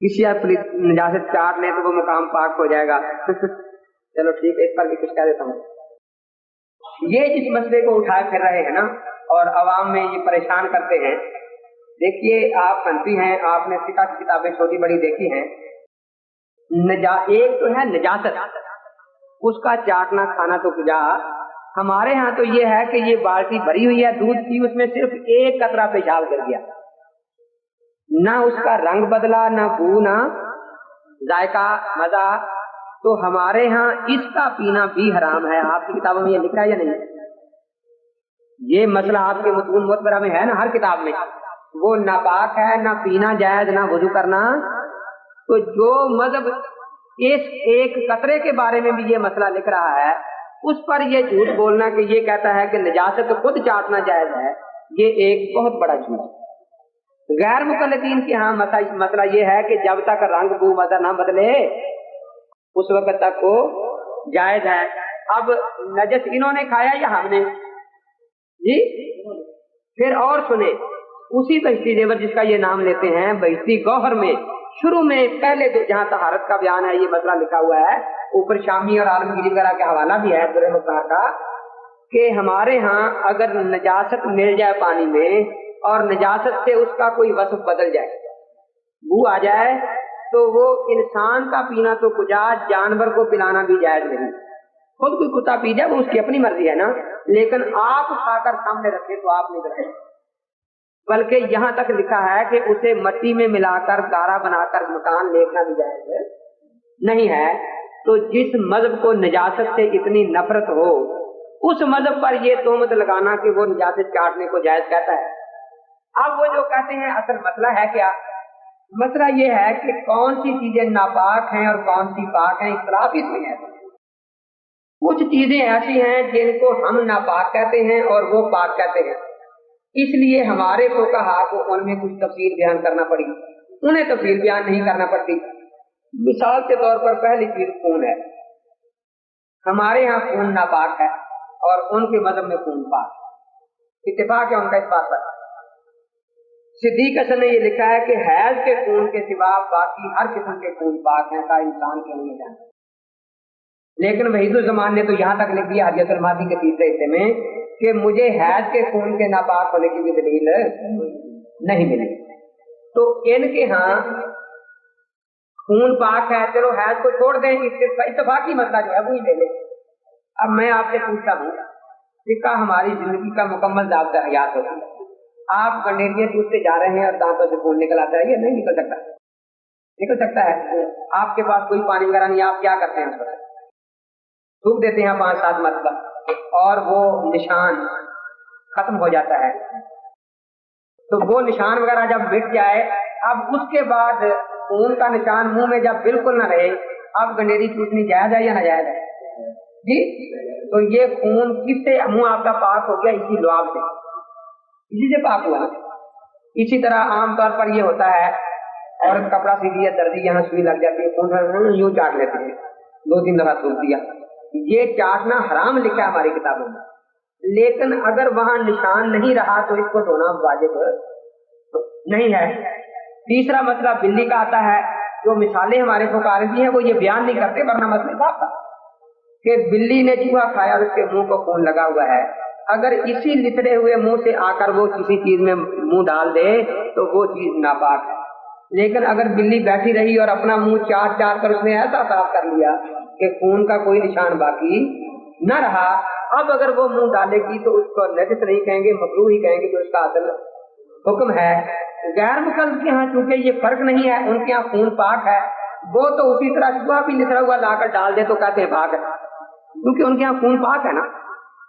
किसी आप नजासत चाट लें तो वो मुकाम पाक हो जाएगा। चलो ठीक है, इस पर भी कुछ कह देता हूँ। ये जिस मसले को उठाए फिर रहे हैं ना और अवाम में ये परेशान करते हैं, देखिए आप हनफी हैं, आपने फिक़ह की किताबें छोटी बड़ी देखी हैं। एक तो है नजासत, उसका चाटना खाना तो कुजा। हमारे यहाँ तो ये है कि ये बाल्टी भरी हुई है दूध की, उसमें सिर्फ एक कतरा पेशाब कर गया, ना उसका रंग बदला, ना बू, ना जायका, मजा। तो हमारे यहाँ इसका पीना भी हराम है। आपकी किताबों में ये लिखा है या नहीं? ये मसला आपके मुतून मुतबरा में है ना, हर किताब में। वो नापाक है, ना पीना जायज, ना वुजू करना। तो जो मजहब इस एक कतरे के बारे में भी ये मसला लिख रहा है, उस पर ये झूठ बोलना कि ये कहता है कि नजासत तो खुद चाटना जायज है, ये एक बहुत बड़ा झूठ। गैर मुकल्लिदीन के यहाँ मसला ये है कि जब तक रंग बू मजा ना बदले उस वक्त तक को जायज है। अब नजस इन्होंने खाया या हमने जी? फिर और सुने, उसी बहिश्ती जेवर जिसका ये नाम लेते हैं, बहिश्ती गौहर में शुरू में पहले तो जहाँ तहारत का बयान है ये मसला लिखा हुआ है, ऊपर शामी और आलमगीरी वगैरह का हवाला भी है दुर्रे मुख्तार का, कि हमारे यहाँ अगर नजासत मिल जाए पानी में और नजासत से उसका कोई वस्फ बदल जाए, बू आ जाए, तो वो इंसान का पीना तो कुजा, जानवर को पिलाना भी जायज नहीं। खुद कोई कुत्ता पी जाए वो उसकी अपनी मर्जी है ना, लेकिन आप खाकर सामने रखे तो आप नहीं रखे। बल्कि यहाँ तक लिखा है कि उसे मट्टी में मिलाकर गारा बनाकर मकान लेपना भी जायज नहीं है। तो जिस मजहब को नजासत से इतनी नफरत हो, उस मजहब पर यह तोहमत लगाना कि वो नजासत काटने को जायज कहता है। अब वो जो कहते हैं, असल मसला है क्या? मसला ये है कि कौन सी चीजें नापाक हैं और कौन सी पाक हैं, इख्तिलाफ इसमें है। कुछ चीजें ऐसी हैं जिनको हम नापाक कहते हैं और वो पाक कहते हैं, इसलिए हमारे फुक़हा को उनमें कुछ तफसील बयान करना पड़ी, उन्हें तफसील बयान नहीं करना पड़ती। मिसाल के तौर पर पहली चीज खून है। हमारे यहाँ खून नापाक है और उनके मजहब में खून पाक। इत्तेफाक है उनका इस बात पर। सिद्दीक हसन ने ये लिखा है कि हैज के खून के सिवा बाकी हर किस्म के खून पाक हैं, का इंसान के लिए जाना। लेकिन वहीदुज़्ज़मान ने तो यहाँ तक लिख दिया हदियतुल मादी के तीसरे हिस्से में कि मुझे हैज के खून के नापाक होने की भी दलील नहीं मिली। तो इनके यहाँ खून पाक है, चलो हैज को छोड़ दें, इत्तेफाकी मसला जो है वही ले लें। अब मैं आपसे पूछता हूँ, सिक्का हमारी जिंदगी का मुकम्मल ज़ाब्ता हयात होता है। आप गंडेरिए दूध से जा रहे हैं और दांतों से खून निकल आता है, ये नहीं निकल सकता? निकल सकता है। आपके पास कोई पानी वगैरह नहीं, आप क्या करते हैं? उस पर थूक देते हैं 5-7 मरतबा और वो निशान खत्म हो जाता है। तो वो निशान वगैरह जब मिट जाए, अब उसके बाद खून का निशान मुंह में जब बिल्कुल ना रहे, अब गंडेरी चूसनी जायज है या नाजायज है जी? तो ये खून किससे मुंह आपका पाक हो गया? इसी लुआब से, इसी से पाक हुआ। इसी तरह आमतौर पर ये होता है, और कपड़ा सीधी है, दर्दी यहाँ सुई लग जाती है, खून यूं चाट लेते हैं, 2-3 दफा थूक दिया। ये चाटना हराम लिखा है हमारी किताबों में, लेकिन अगर वहां निशान नहीं रहा तो इसको धोना वाजिब नहीं है। तीसरा मसला बिल्ली का आता है, जो मिसालें हमारे फुक़हा दी हैं वो ये बयान नहीं करते, वरना मसले साफ था कि बिल्ली ने चूहा खाया और उसके मुंह को खून लगा हुआ है। अगर इसी लिथड़े हुए मुंह से आकर वो किसी चीज में मुंह डाल दे तो वो चीज नापाक है। लेकिन अगर बिल्ली बैठी रही और अपना मुंह चाट कर उसने ऐसा साफ कर लिया कि खून का कोई निशान बाकी न रहा, अब अगर वो मुंह डालेगी तो उसको नजस नहीं कहेंगे, मकरूह ही कहेंगे, जो उसका असल हुक्म है। गैर मुकल्लद के यहाँ चूंकि ये फर्क नहीं है, उनके यहाँ खून पाक है, वो तो उसी तरह चूहा भी लिथड़ा हुआ लाकर डाल दे तो कहते हैं पाक है, क्योंकि उनके यहाँ खून पाक है ना।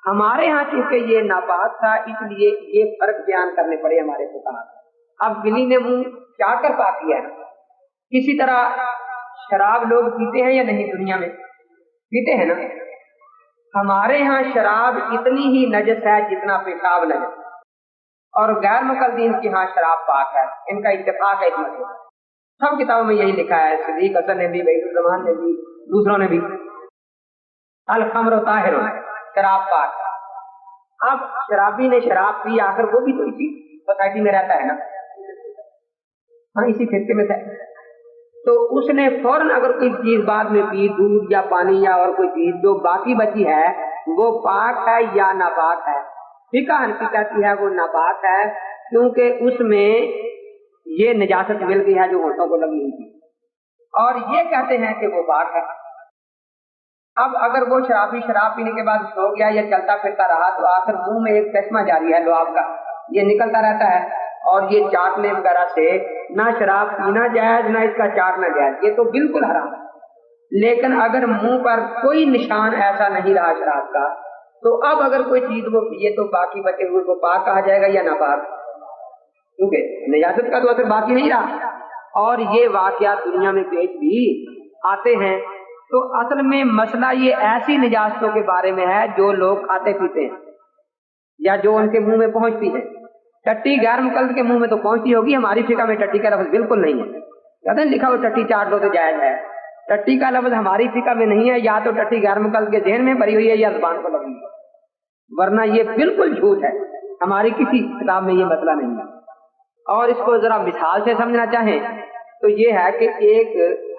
हमारे यहाँ चूंकि ये नापाक था, इसलिए ये फर्क बयान करने पड़े हमारे फुक़हा। अब बिल्ली ने मुंह चाट कर पाक किया है। इसी तरह शराब लोग पीते हैं या नहीं? दुनिया में पीते हैं ना। हमारे यहाँ शराब इतनी ही नजस है जितना पेशाब नजस, और गैर मुकल्लदीन के यहाँ शराब पाक है। इनका इत्तेफाक है इसमें, सब किताबों में यही लिखा है। सिद्दीक हसन ने भी, वहीदुज़्ज़मान ने भी, दूसरों ने भी, अल खम्र ताहिर, शराब पाक। अब शराबी ने शराब पी, आखिर वो भी तो इसी सोसाइटी में रहता है ना, हाँ, इसी फिरके में तो उसने फौरन अगर कोई चीज बाद में पी, दूध या पानी या और कोई चीज जो बाकी बची है वो पाक है या नापाक है। फिका हनफी कहती है वो नापाक है, क्योंकि उसमें ये नजासत मिल गई है जो होंठों को लगी हुई थी, और ये कहते हैं कि वो पाक है। अब अगर वो शराबी शराब पीने के बाद सो गया या चलता फिरता रहा तो आखिर मुंह में एक चश्मा जारी है लुआब का, ये निकलता रहता है, और ये चाटने वगैरह से ना शराब पीना जायज ना इसका चाटना जायज, ये तो बिल्कुल हराम है। लेकिन अगर मुंह पर कोई निशान ऐसा नहीं रहा शराब का, तो अब अगर कोई चीज वो पिए तो बाकी बचे हुए को पाक कहा जाएगा या नापाक, क्योंकि नजासत का तो असर बाकी नहीं रहा। और ये वाकयात दुनिया में पेश भी आते हैं। तो असल में मसला ये ऐसी निजासतों के बारे में है जो लोग खाते पीते हैं या जो उनके मुंह में पहुंचती है। टट्टी गैर मुकल्लद के मुंह में तो पहुंचती होगी, हमारी फिका में टट्टी का लफ्ज बिल्कुल नहीं है। कहते हैं लिखा हो टट्टी चाट लो तो जायज है, टट्टी का लफ्ज हमारी फिका में नहीं है, या तो टट्टी गैर मुकल्लद के ज़हन में भरी हुई है या ज़बान को लगी है, वरना ये बिल्कुल झूठ है, हमारी किसी किताब में ये मसला नहीं है। और इसको जरा मिसाल से समझना चाहें तो ये है कि एक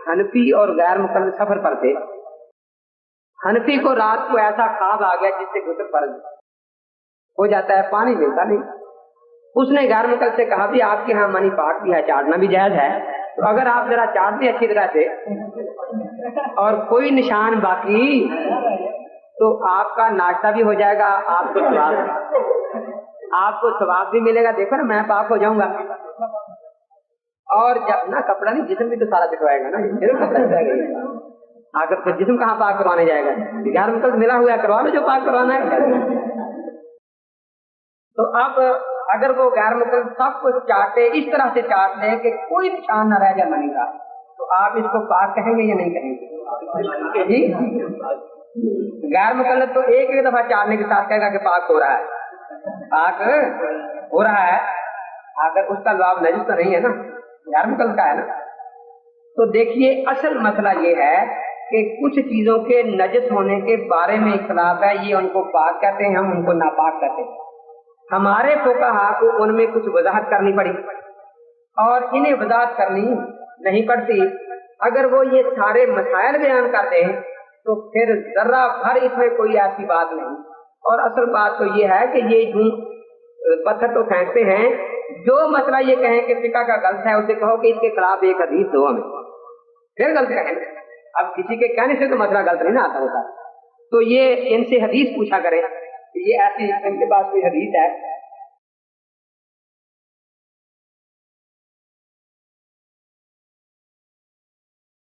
हनफी और गैर मुकल्लद सफर पर थे। हनफी को रात को ऐसा ख्वाब आ गया जिससे गुस्ल फर्ज हो जाता है, पानी मिलता नहीं। उसने गैर मुकल्लद से कहा भी आपके यहाँ मनी पाक भी है, चाटना भी जायज है, तो अगर आप जरा चाट दें अच्छी तरह से और कोई निशान बाकी तो आपका नाश्ता भी हो जाएगा, आपको सवाब भी मिलेगा। देखो ना, मैं पाक हो जाऊंगा। और जब ना कपड़ा नहीं, जिस्म भी तो सारा दिखवाएगा ना, कपड़ा आकर तो जिस्म कहाँ पाक करवाने जाएगा? गैर मुकल्लद मिला हुआ करवा लो जो पाक करवाना है। तो अब अगर वो गैर मुकल्लद सब कुछ चाटे, इस तरह से चाट ले कि कोई निशान न रह जाए मनी का, तो आप इसको पाक कहेंगे या नहीं कहेंगे? जी, गैर मुकल्लद तो एक एक दफा चाटने के साथ कहेगा कि पाक हो रहा है, पाक हो रहा है, अगर उसका लुआब नजिस तो नहीं है ना, गैर मुकल्लद का है ना। तो देखिए असल मसला ये है कि कुछ चीजों के नजस होने के बारे में इख्तिलाफ है, ये उनको पाक कहते हैं, हम उनको नापाक कहते हैं। हमारे फुक़हा को उनमें कुछ वजाहत करनी पड़ी और इन्हें वजाहत करनी नहीं पड़ती। अगर वो ये सारे मसाइल बयान कर दें तो फिर जर्रा भर इसमें कोई ऐसी बात नहीं। और असल बात तो ये है कि ये यूं पत्थर तो फेंकते हैं, जो मसला ये कहें कि फिका का गलत है उसे कहो कि इसके खिलाफ एक हदीस दो हमें, फिर गलत कहें। अब किसी के कहने से तो मसला गलत नहीं ना आता होता, तो ये इनसे हदीस पूछा करें कि ये ऐसी इनके पास कोई हदीस है